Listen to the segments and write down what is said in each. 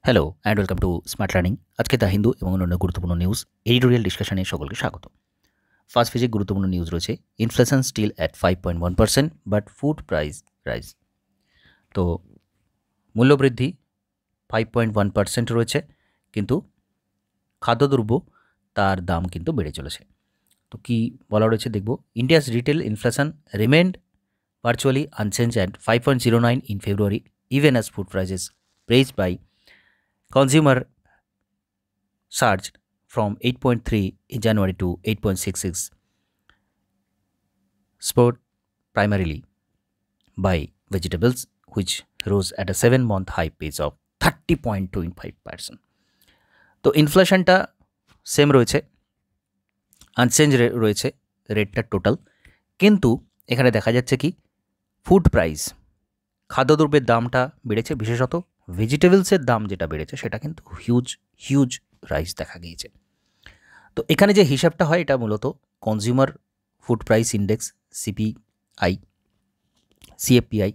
Hello and welcome to smart learning. আজকে the Hindu এবং অন্যান্য গুরুত্বপূর্ণ নিউজ এডিটোরিয়াল ডিসকাশনে সকলকে স্বাগত। ফার্স্ট পেজে গুরুত্বপূর্ণ নিউজ রয়েছে, inflation still at 5.1% but food price rise. তো মূল্যবৃদ্ধি 5.1% রয়েছে, কিন্তু খাদ্যদ্রব্য তার দাম কিন্তু বেড়ে চলেছে। তো কি বলা রয়েছে দেখব। India's retail inflation রিমেন্ড virtually unchange at 5.09 in February even as food prices raised by consumer surged from 8.3 in January to 8.66, spurred primarily by vegetables, which rose at a 7-month high pace of 30.25%. তো ইনফ্লেশনটা same রয়েছে, unchange রয়েছে রেটটা total, কিন্তু এখানে দেখা যাচ্ছে কি food price, খাদ্যদ্রব্যের দামটা বেড়েছে, বিশেষত ভেজিটেবলসের দাম যেটা বেড়েছে সেটা কিন্তু হিউজ রাইজ দেখা গিয়েছে। তো এখানে যে হিসাবটা হয় এটা মূলত কনজিউমার ফুড প্রাইস ইন্ডেক্স সিএফপিআই,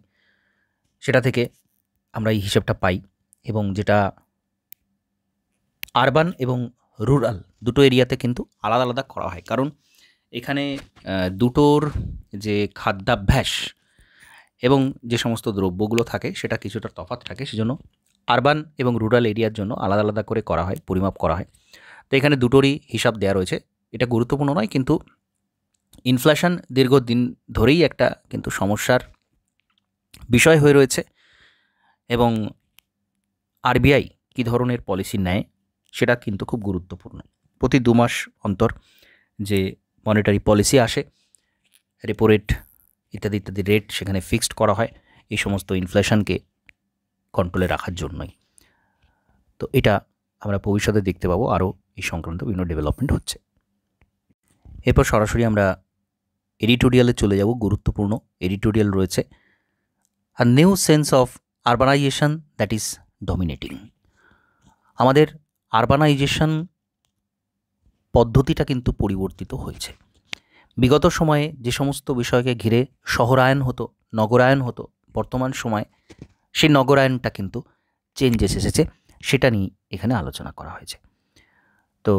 সেটা থেকে আমরা এই হিসাবটা পাই, এবং যেটা আরবান এবং রুরাল দুটো এরিয়াতে কিন্তু আলাদা আলাদা করা হয়, কারণ এখানে দুটোর যে খাদ্যাভ্যাস এবং যে সমস্ত দ্রব্যগুলো থাকে সেটা কিছুটা তফাৎ থাকে, সেজন্য আরবান এবং রুরাল এরিয়ার জন্য আলাদা আলাদা করে করা হয়, পরিমাপ করা হয়। তো এখানে দুটোরই হিসাব দেওয়া রয়েছে। এটা গুরুত্বপূর্ণ নয়, কিন্তু ইনফ্লেশন দীর্ঘদিন ধরেই একটা কিন্তু সমস্যার বিষয় হয়ে রয়েছে, এবং আরবিআই কী ধরনের পলিসি নেয় সেটা কিন্তু খুব গুরুত্বপূর্ণ। প্রতি 2 মাস অন্তর যে মনিটারি পলিসি আসে, রেপো রেট ইত্যাদি ইত্যাদি রেট সেখানে ফিক্সড করা হয় এই সমস্ত ইনফ্লেশনকে কন্ট্রোলে রাখার জন্যই। তো এটা আমরা ভবিষ্যতে দেখতে পাবো, আরও এই সংক্রান্ত বিভিন্ন ডেভেলপমেন্ট হচ্ছে। এরপর সরাসরি আমরা এডিটোরিয়ালে চলে যাব। গুরুত্বপূর্ণ এডিটোরিয়াল রয়েছে, আ new sense of urbanisation that is dominating. আমাদের আরবানাইজেশন পদ্ধতিটা কিন্তু পরিবর্তিত হয়েছে। বিগত সময়ে যে সমস্ত বিষয়কে ঘিরে শহরায়ন হতো, নগরায়ন হতো, বর্তমান সময়ে সেই নগরায়নটা কিন্তু চেঞ্জেস এসেছে, সেটা নিয়ে এখানে আলোচনা করা হয়েছে। তো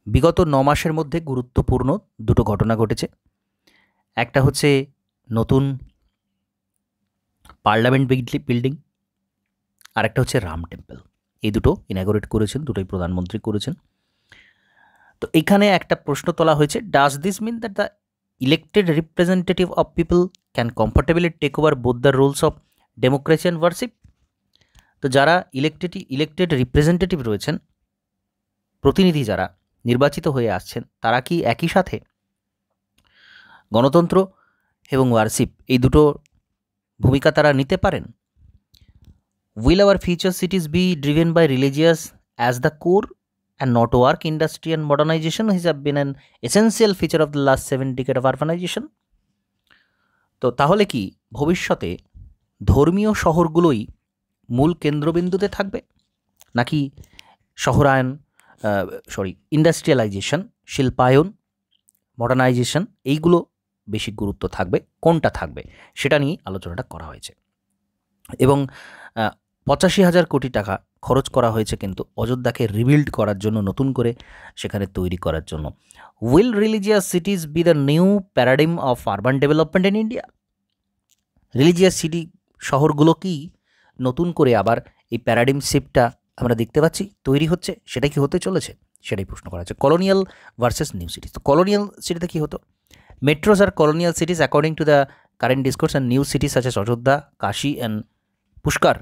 বিগত 9 মাসের মধ্যে গুরুত্বপূর্ণ দুটো ঘটনা ঘটেছে। একটা হচ্ছে নতুন পার্লামেন্ট বিল্ডিং, আর একটা হচ্ছে রাম টেম্পল। এই দুটো ইনাগোরেট করেছেন, দুটোই প্রধানমন্ত্রী করেছেন। তো এখানে একটা প্রশ্ন তোলা হয়েছে, does this mean that the elected representative of people can comfortably take over both the roles of democracy and worship? তো যারা ইলেক্টেড রিপ্রেজেন্টেটিভ রয়েছেন, প্রতিনিধি যারা নির্বাচিত হয়ে আসছেন, তারা কি একই সাথে গণতন্ত্র এবং ওয়ারশিপ এই দুটো ভূমিকা তারা নিতে পারেন? Will our future cities be driven by religious as the core and not work industry and modernization has been an essential feature of the last 7 decades of urbanization? তো তাহলে কি ভবিষ্যতে ধর্মীয় শহরগুলোই মূল কেন্দ্রবিন্দুতে থাকবে, নাকি শহরায়ন ইন্ডাস্ট্রিয়ালাইজেশন, শিল্পায়ন, মডার্নাইজেশন এইগুলো বেশি গুরুত্ব থাকবে? কোনটা থাকবে সেটা নিয়ে আলোচনাটা করা হয়েছে। এবং 85,000 কোটি টাকা খরচ করা হয়েছে কিন্তু অযোধ্যাকে রিবিল্ড করার জন্য, নতুন করে সেখানে তৈরি করার জন্য। Will religious cities be the new paradigm of urban development in India? Religious city শহরগুলো কি নতুন করে আবার এই প্যারাডিম শিফটটা আমরা দেখতে পাচ্ছি তৈরি হচ্ছে, সেটা কি হতে চলেছে সেটাই প্রশ্ন করা হচ্ছে। Colonial versus new cities. তো কলোনিয়াল সিটিতে কী হতো? মেট্রোস আর colonial cities according to the current discourse, and new cities such as Ayodhya, Kashi and Pushkar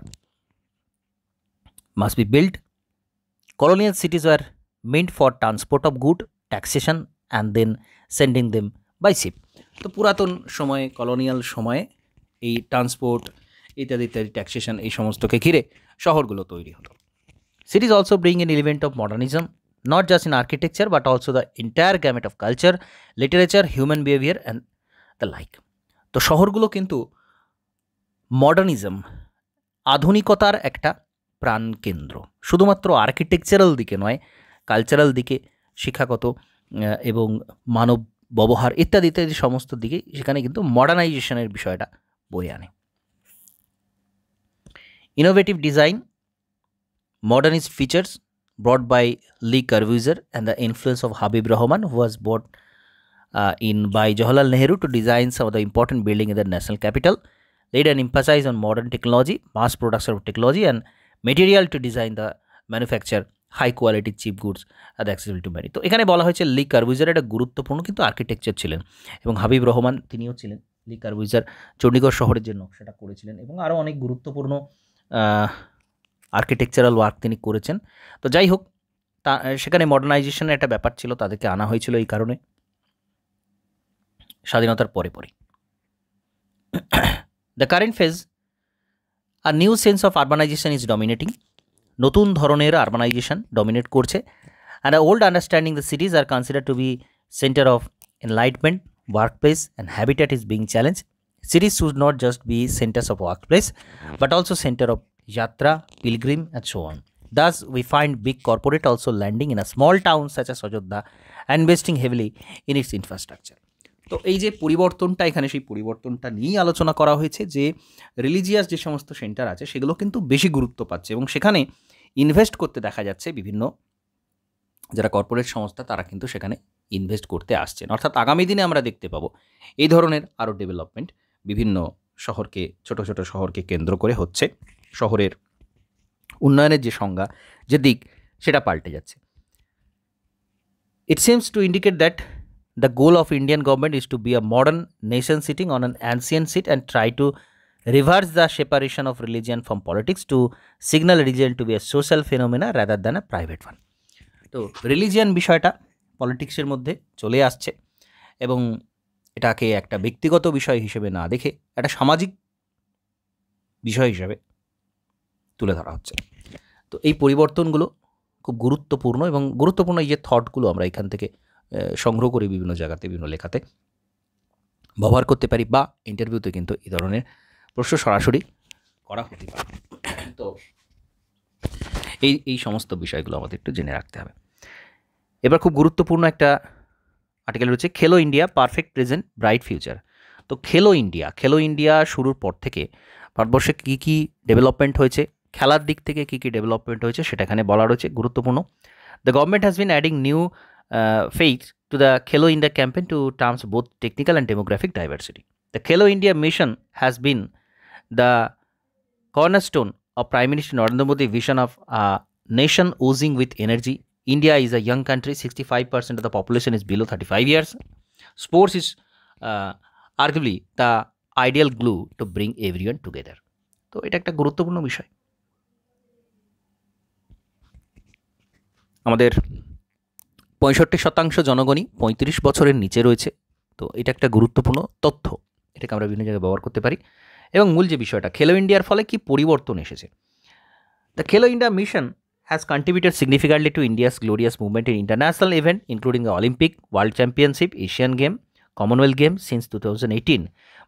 must be built. Colonial cities were meant for transport of good, taxation and then sending them by ship. তো পুরাতন সময়ে, colonial সময়ে এই transport ইত্যাদি ইত্যাদি, taxation এই সমস্তকে ঘিরে শহরগুলো তৈরি হতো। Cities also bring an element of modernism, not just in architecture but also the entire gamut of culture, literature, human behavior and the like. তো শহরগুলো কিন্তু মডার্নিজম, আধুনিকতার একটা প্রাণকেন্দ্র, শুধুমাত্র আর্কিটেকচারাল দিকে নয়, কালচারাল দিকে, শিক্ষাগত এবং মানব ব্যবহার ইত্যাদি ইত্যাদি সমস্ত দিকে সেখানে কিন্তু মডার্নাইজেশনের বিষয়টা বয়ে আনে। Innovative design, modernist features brought by Le Corbusier and the influence of Habib Rahman, who was brought in by Jawaharlal Nehru to design some of the important buildings in the national capital, laid an emphasis on modern technology, mass production of technology, and material to design the manufacture high quality cheap goods at accessible to many. তো এখানে বলা হয়েছে লি কার্বুজার একটা গুরুত্বপূর্ণ কিন্তু architecture ছিলেন এবং হাবিব রহমান তিনিও ছিলেন। লি কার্বুজার চণ্ডীগড় শহরের যে নকশাটা করেছিলেন এবং আরও অনেক গুরুত্বপূর্ণ আর্কিটেকচারাল ওয়ার্ক তিনি করেছেন। তো যাই হোক, তা সেখানে মডার্নাইজেশনের একটা ব্যাপার ছিল, তাদেরকে আনা হয়েছিল এই কারণে স্বাধীনতার পরে পরে। The current phase, a new sense of urbanisation is dominating. নতুন ধরনের আরবানাইজেশন ডমিনেট করছে। And the old understanding the cities are consider to be centre of enlightenment, workplace and habitat is being challenge. Cities should not just be centers of workplace, but also center of yatra, pilgrim, and so on. Thus, we find big corporate also landing in a small town such as Ajodhya and investing heavily in its infrastructure. তো এই যে পরিবর্তনটা, এখানে সেই পরিবর্তনটা নিয়েই আলোচনা করা হয়েছে যে রিলিজিয়াস যে সমস্ত সেন্টার আছে সেগুলো কিন্তু বেশি গুরুত্ব পাচ্ছে এবং সেখানে ইনভেস্ট করতে দেখা যাচ্ছে বিভিন্ন যারা কর্পোরেট সংস্থা তারা কিন্তু সেখানে ইনভেস্ট করতে আসছেন। অর্থাৎ আগামী দিনে আমরা দেখতে পাবো এই ধরনের আরও ডেভেলপমেন্ট বিভিন্ন শহরকে, ছোট ছোট শহরকে কেন্দ্র করে হচ্ছে। শহরের উন্নয়নের যে সংজ্ঞা, যে দিক, সেটা পাল্টে যাচ্ছে। It seems to indicate that the goal of Indian government is to be a modern nation sitting on an ancient seat and try to reverse the separation of religion from politics to signal religion to be a social phenomena rather than a private one. তো religion বিষয়টা পলিটিক্সের মধ্যে চলে আসছে এবং এটাকে একটা ব্যক্তিগত বিষয় হিসেবে না দেখে একটা সামাজিক বিষয় হিসেবে তুলে ধরা হচ্ছে। তো এই পরিবর্তনগুলো খুব গুরুত্বপূর্ণ এবং গুরুত্বপূর্ণ এই যে থটগুলো আমরা এখান থেকে সংগ্রহ করি বিভিন্ন জায়গাতে, বিভিন্ন লেখাতে ব্যবহার করতে পারি বা ইন্টারভিউতে কিন্তু এই ধরনের প্রশ্ন সরাসরি করা হতে পারে। তো এই সমস্ত বিষয়গুলো আমাদের একটু জেনে রাখতে হবে। এবার খুব গুরুত্বপূর্ণ একটা আর্টিকেল রয়েছে, খেলো India perfect present bright future. তো খেলো ইন্ডিয়া শুরুর পর থেকে ভারতবর্ষে কী কী ডেভেলপমেন্ট হয়েছে, খেলার দিক থেকে কী কী ডেভেলপমেন্ট হয়েছে সেটা এখানে বলা রয়েছে, গুরুত্বপূর্ণ। The government has been adding new faith to the Khelo India campaign to terms both technical and demographic diversity. The Khelo India mission has been the cornerstone of Prime Minister Narendra Modi's vision of a nation oozing with energy. India is a young country, 65% of the population is below 35 years. Sports is arguably the ideal glue to bring everyone together. তো এটা একটা গুরুত্বপূর্ণ বিষয়। আমাদের 65% জনগণই 35 বছরের নিচে রয়েছে। তো এটা একটা গুরুত্বপূর্ণ তথ্য, এটাকে আমরা বিভিন্ন জায়গায় ব্যবহার করতে পারি। এবং মূল যে বিষয়টা, খেলো ইন্ডিয়ার ফলে কি পরিবর্তন এসেছে। The Khelo India mission has contributed significantly two India's glorious movement in international event including the Olympic, world championship, Asian game, Commonwealth game since 2018.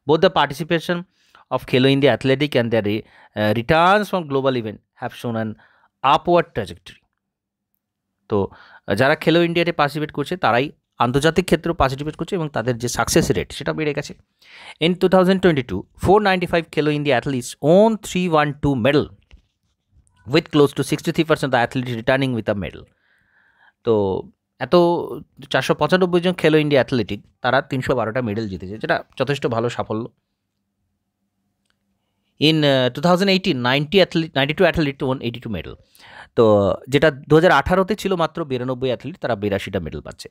Both the participation of Khelo India Athletic and their returns from global event have shown an upward trajectory. তো যারা খেলো ইন্ডিয়াতে participate করছে তারাই আন্তর্জাতিক ক্ষেত্রেও participate করছে এবং তাদের যে সাকসেস রেট সেটা বেড়ে গেছে। In 2022, 495 Khelo India athletes won 312 medal with close to 63% the athletes returning with a medal. তো এত 495 জন খেলো ইন্ডিয়া অ্যাথলেটিক, তারা 312টা মেডেল জিতেছে, যেটা যথেষ্ট ভালো সাফল্য। In 2018, 92 athlete won 82 medal. তো যেটা 2018তে ছিল মাত্র 92 অ্যাথলিট, তারা 82টা মেডেল পাচ্ছে।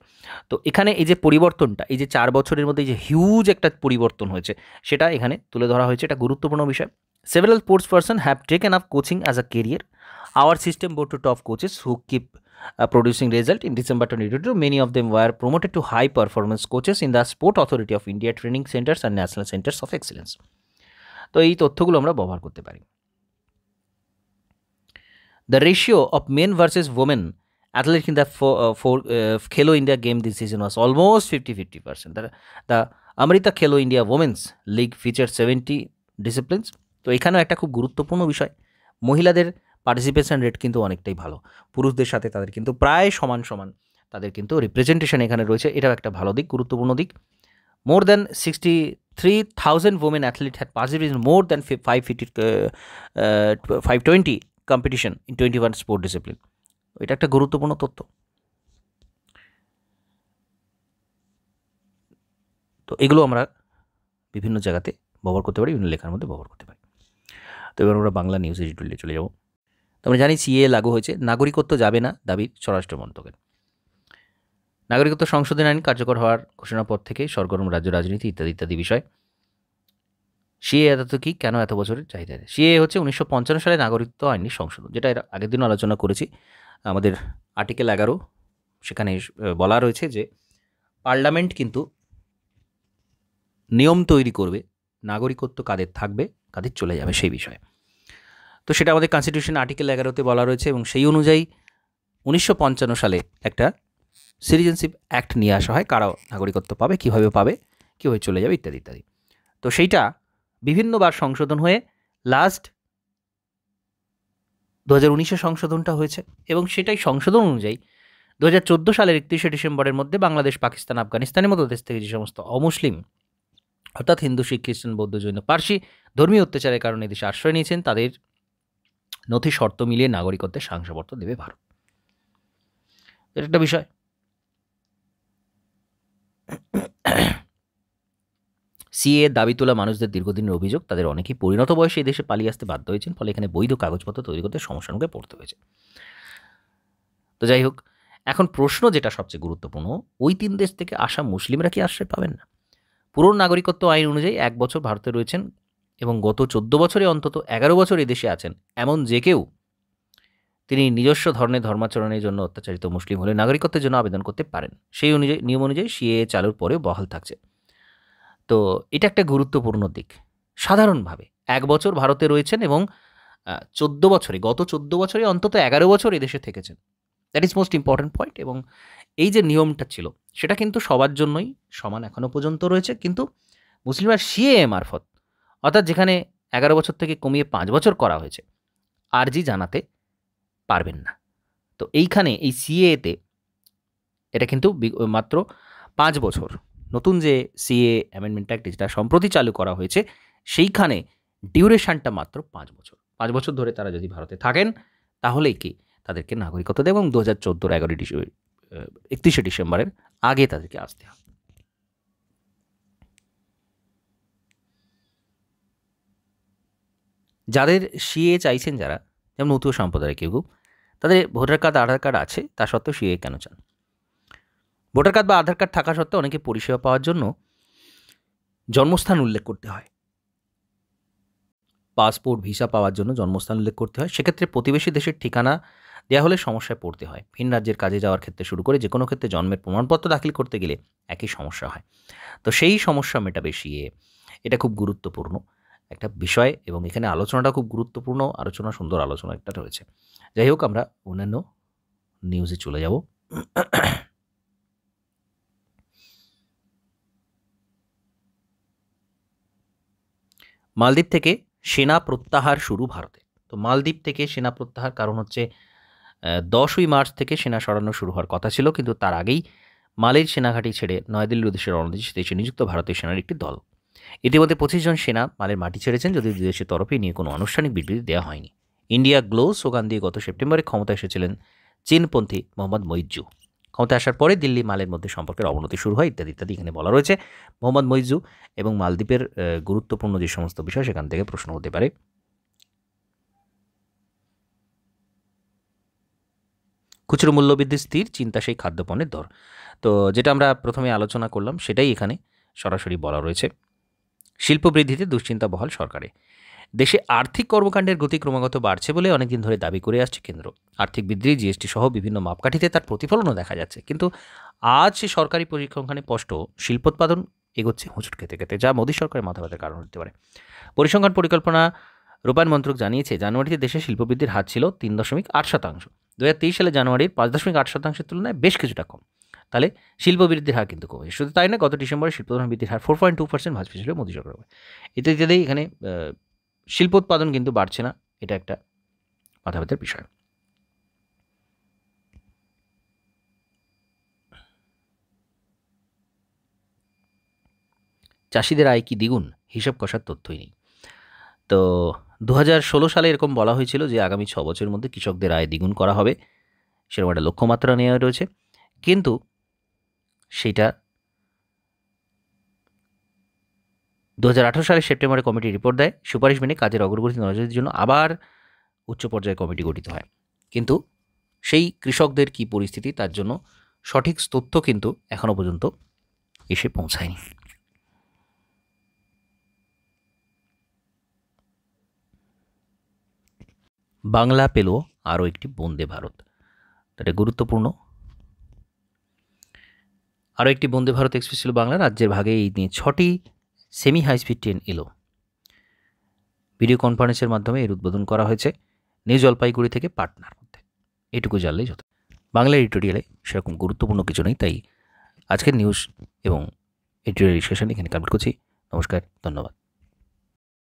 তো এখানে এই যে পরিবর্তনটা, এই যে 4 বছরের মধ্যে এই যে হিউজ একটা পরিবর্তন হয়েছে সেটা এখানে তুলে ধরা হয়েছে, এটা গুরুত্বপূর্ণ বিষয়। Several sports person have taken up coaching as a career. Our system board to top coaches who keep producing result. In December 2022, many of them were promoted to high performance coaches in the Sport Authority of India training centers and national centers of excellence. তো এই তথ্যগুলো আমরা ব্যবহার করতে পারি। The ratio of men versus women athletes in the Khelo India game this season was almost 50-50%. The Amrita Khelo India Women's League featured 70 disciplines. তো এখানেও একটা খুব গুরুত্বপূর্ণ বিষয়, মহিলাদের পার্টিসিপেশন রেট কিন্তু অনেকটাই ভালো, পুরুষদের সাথে তাদের কিন্তু প্রায় সমান সমান তাদের কিন্তু রিপ্রেজেন্টেশন এখানে রয়েছে, এটাও একটা ভালো দিক, গুরুত্বপূর্ণ দিক। More than 3,000 women athletes had participated in more than 520 competition in 21 sport discipline. এটা একটা গুরুত্বপূর্ণ তথ্য। তো এগুলো আমরা বিভিন্ন জায়গাতে ব্যবহার করতে পারি, বিভিন্ন লেখার মধ্যে ব্যবহার করতে পারি। তো এবার আমরা বাংলা নিউজ এডিটোরিয়ালে চলে যাব। তো আমরা জানি সিএ লাগু হয়েছে, নাগরিকত্ব যাবে না দাবি স্বরাষ্ট্র মন্ত্রকের। নাগরিকত্ব সংশোধন আইন কার্যকর হওয়ার ঘোষণার পর থেকে সরগরম রাজ্য রাজনীতি ইত্যাদি ইত্যাদি বিষয়। সিএ এত কি, কেন এত বছরের চাহিদা? সিএ হচ্ছে 1955 সালে নাগরিকত্ব আইনের সংশোধন, যেটা এর আগের দিনও আলোচনা করেছি আমাদের আর্টিকেল 11, সেখানে বলা রয়েছে যে পার্লামেন্ট কিন্তু নিয়ম তৈরি করবে নাগরিকত্ব কাদের থাকবে কাদের চলে যাবে সেই বিষয়ে। তো সেটা আমাদের কনস্টিটিউশন আর্টিকেল 11-তে বলা রয়েছে এবং সেই অনুযায়ী 1955 সালে একটা সিটিজেনশিপ অ্যাক্ট নিয়ে আসা হয়, কারা নাগরিকত্ব পাবে, কীভাবে চলে যাবে ইত্যাদি ইত্যাদি। তো সেইটা বিভিন্নবার সংশোধন হয়ে লাস্ট 2019-এ সংশোধনটা হয়েছে এবং সেটাই সংশোধন অনুযায়ী 2014 সালের 31শে ডিসেম্বরের মধ্যে বাংলাদেশ, পাকিস্তান, আফগানিস্তানের মতো দেশ থেকে যে সমস্ত অমুসলিম অর্থাৎ হিন্দু, শিখ, খ্রিস্টান, বৌদ্ধ, জৈন, পার্সি ধর্মীয় অত্যাচারের কারণে দেশে আশ্রয় নিয়েছেন তাদের নথি শর্ত মিলিয়ে নাগরিকত্বের শংসাপত্র দেবে ভারত। এটা একটা বিষয়। সিএ দাবি তোলা মানুষদের দীর্ঘদিনের অভিযোগ, তাদের অনেকেই পরিণত বয়সে এই দেশে পালিয়ে আসতে বাধ্য হয়েছেন, ফলে এখানে বৈধ কাগজপত্র তৈরি করতে সমস্যার মুখে পড়তে হয়েছে। তো যাই হোক, এখন প্রশ্ন যেটা সবচেয়ে গুরুত্বপূর্ণ, ওই 3 দেশ থেকে আসা মুসলিমরা কি আশ্রয় পাবেন না? পুরনো নাগরিকত্ব আইন অনুযায়ী 1 বছর ভারতে রয়েছেন এবং গত 14 বছরে অন্তত 11 বছর এদেশে আছেন এমন যে কেউ তিনি নিজস্ব ধর্মের ধর্মাচরণের জন্য অত্যাচারিত মুসলিম হলে নাগরিকত্বের জন্য আবেদন করতে পারেন। সেই অনুযায়ী নিয়ম অনুযায়ী সিএ চালুর পরেও বহাল থাকছে। তো এটা একটা গুরুত্বপূর্ণ দিক। সাধারণভাবে 1 বছর ভারতে রয়েছেন এবং 14 বছরে, গত 14 বছরে অন্তত 11 বছর এদেশে থেকেছেন। That is most important point. এবং এই যে নিয়মটা ছিল সেটা কিন্তু সবার জন্যই সমান এখনও পর্যন্ত রয়েছে, কিন্তু মুসলিমরা সিএএ মারফত, অর্থাৎ যেখানে 11 বছর থেকে কমিয়ে 5 বছর করা হয়েছে, আর্জি জানাতে পারবেন না। তো এইখানে এই সিএতে এটা কিন্তু মাত্র 5 বছর, নতুন যে সিএ অ্যামেন্ডমেন্ট অ্যাক্ট যেটা সম্প্রতি চালু করা হয়েছে সেইখানে ডিউরেশনটা মাত্র 5 বছর। 5 বছর ধরে তারা যদি ভারতে থাকেন তাহলেই কি তাদেরকে নাগরিকত্ব দেবে এবং 2014 31শে ডিসেম্বরের আগে তাদেরকে আসতে হবে। যাদের সিএ চাইছেন, যারা যেমন উতীয় সম্প্রদায়ের কেউ তাদের ভোটার কার্ড, আধার কার্ড আছে, তা সত্ত্বেও সিএ কেন চান? ভোটার কার্ড বা আধার কার্ড থাকা সত্ত্বেও অনেকে পরিষেবা পাওয়ার জন্য জন্মস্থান উল্লেখ করতে হয়, পাসপোর্ট, ভিসা পাওয়ার জন্য জন্মস্থান উল্লেখ করতে হয়। সেক্ষেত্রে প্রতিবেশী দেশের ঠিকানা দেওয়া হলে সমস্যায় পড়তে হয়। ভিন রাজ্যের কাজে যাওয়ার ক্ষেত্রে শুরু করে যে কোনো ক্ষেত্রে জন্মের প্রমাণপত্র দাখিল করতে গেলে একই সমস্যা হয়। তো সেই সমস্যা মেটাবে সিএ। এটা খুব গুরুত্বপূর্ণ একটা বিষয় এবং এখানে আলোচনাটা খুব গুরুত্বপূর্ণ আলোচনা, সুন্দর আলোচনা একটা রয়েছে। যাই হোক, আমরা অন্যান্য নিউজে চলে যাব। মালদ্বীপ থেকে সেনা প্রত্যাহার শুরু ভারতে। তো মালদ্বীপ থেকে সেনা প্রত্যাহার কারণ হচ্ছে 10ই মার্চ থেকে সেনা সরানো শুরু হওয়ার কথা ছিল, কিন্তু তার আগেই মালের সেনাঘাঁটি ছেড়ে নয়াদিল্লির উদ্দেশ্যে রওনা দিয়েছে দেশে নিযুক্ত ভারতীয় সেনার একটি দল। ইতিমধ্যে 25 জন সেনা মালের মাটি ছেড়েছেন, যদিও দুই দেশের তরফে নিয়ে কোনো আনুষ্ঠানিক বিবৃতি দেওয়া হয়নি। ইন্ডিয়া গ্লো স্লোগান দিয়ে গত সেপ্টেম্বরে ক্ষমতায় এসেছিলেন চীনপন্থী মোহাম্মদ মইজু। ক্ষমতায় আসার পরে দিল্লি মালের মধ্যে সম্পর্কের অবনতি শুরু হয় ইত্যাদি ইত্যাদি এখানে বলা রয়েছে। মোহাম্মদ মইজু এবং মালদ্বীপের গুরুত্বপূর্ণ যে সমস্ত বিষয় সেখান থেকে প্রশ্ন হতে পারে। খুচরো মূল্যবৃদ্ধি স্থির, চিন্তা সেই খাদ্যপণ্যের দর। তো যেটা আমরা প্রথমে আলোচনা করলাম সেটাই এখানে সরাসরি বলা রয়েছে। শিল্প বৃদ্ধিতে দুশ্চিন্তা বহাল সরকারে। দেশে আর্থিক কর্মকাণ্ডের গতি ক্রমাগত বাড়ছে বলে অনেকদিন ধরে দাবি করে আসছে কেন্দ্র। আর্থিক বৃদ্ধি, জিএসটি সহ বিভিন্ন মাপকাঠিতে তার প্রতিফলনও দেখা যাচ্ছে, কিন্তু আজ সে সরকারি পরিসংখ্যানে স্পষ্ট শিল্পোৎপাদন এগোচ্ছে হোঁচট খেতে খেতে, যা মোদী সরকারের মাথা ব্যথার কারণ হতে পারে। পরিসংখ্যান পরিকল্পনা রূপায়ণ মন্ত্রক জানিয়েছে জানুয়ারিতে দেশে শিল্পবৃদ্ধির হার ছিল 3.8%। 2023 সালে জানুয়ারির 5.8%-এর তুলনায় বেশ কিছুটা কম। তাহলে শিল্প বৃদ্ধির হার কিন্তু কমেছে। শুধু তাই না, গত ডিসেম্বরে শিল্পোৎপাদন বৃদ্ধির হার 4.2% ভাসছিল মোদী সরকার। ইত্যাদি এখানে শিল্পোৎপাদন কিন্তু বাড়ছে না, এটা একটা মাথা ব্যথার বিষয়। চাষিদের আয় কি দ্বিগুণ? হিসাব কষার তথ্যই নেই। তো 2016 সালে এরকম বলা হয়েছিল যে আগামী 6 বছরের মধ্যে কৃষকদের আয় দ্বিগুণ করা হবে, সেরকম একটা লক্ষ্যমাত্রা নেওয়া রয়েছে। কিন্তু সেইটা 2018 সালের সেপ্টেম্বরে কমিটি রিপোর্ট দেয়, সুপারিশ মেনে কাজের অগ্রগতি নজরের জন্য আবার উচ্চ পর্যায়ে কমিটি গঠিত হয়। কিন্তু সেই কৃষকদের কি পরিস্থিতি তার জন্য সঠিক তথ্য কিন্তু এখনো পর্যন্ত এসে পৌঁছায়নি। বাংলা পেল আরও একটি বন্দে ভারত, এটা গুরুত্বপূর্ণ। আরও একটি বন্দে ভারত এক্সপ্রেস ছিল বাংলা রাজ্যের ভাগে, এই নিয়ে 6টি সেমি হাই স্পিড ট্রেন এলো। ভিডিও কনফারেন্সের মাধ্যমে এর উদ্বোধন করা হয়েছে নিউ জলপাইগুড়ি থেকে পাটনার মধ্যে। এটুকু জানলেই যত। বাংলা এডিটোরিয়ালে সেরকম গুরুত্বপূর্ণ কিছু নেই, তাই আজকের নিউজ এবং এডিটোরিয়াল ডিসকাশন এখানে কমপ্লিট করছি। নমস্কার, ধন্যবাদ।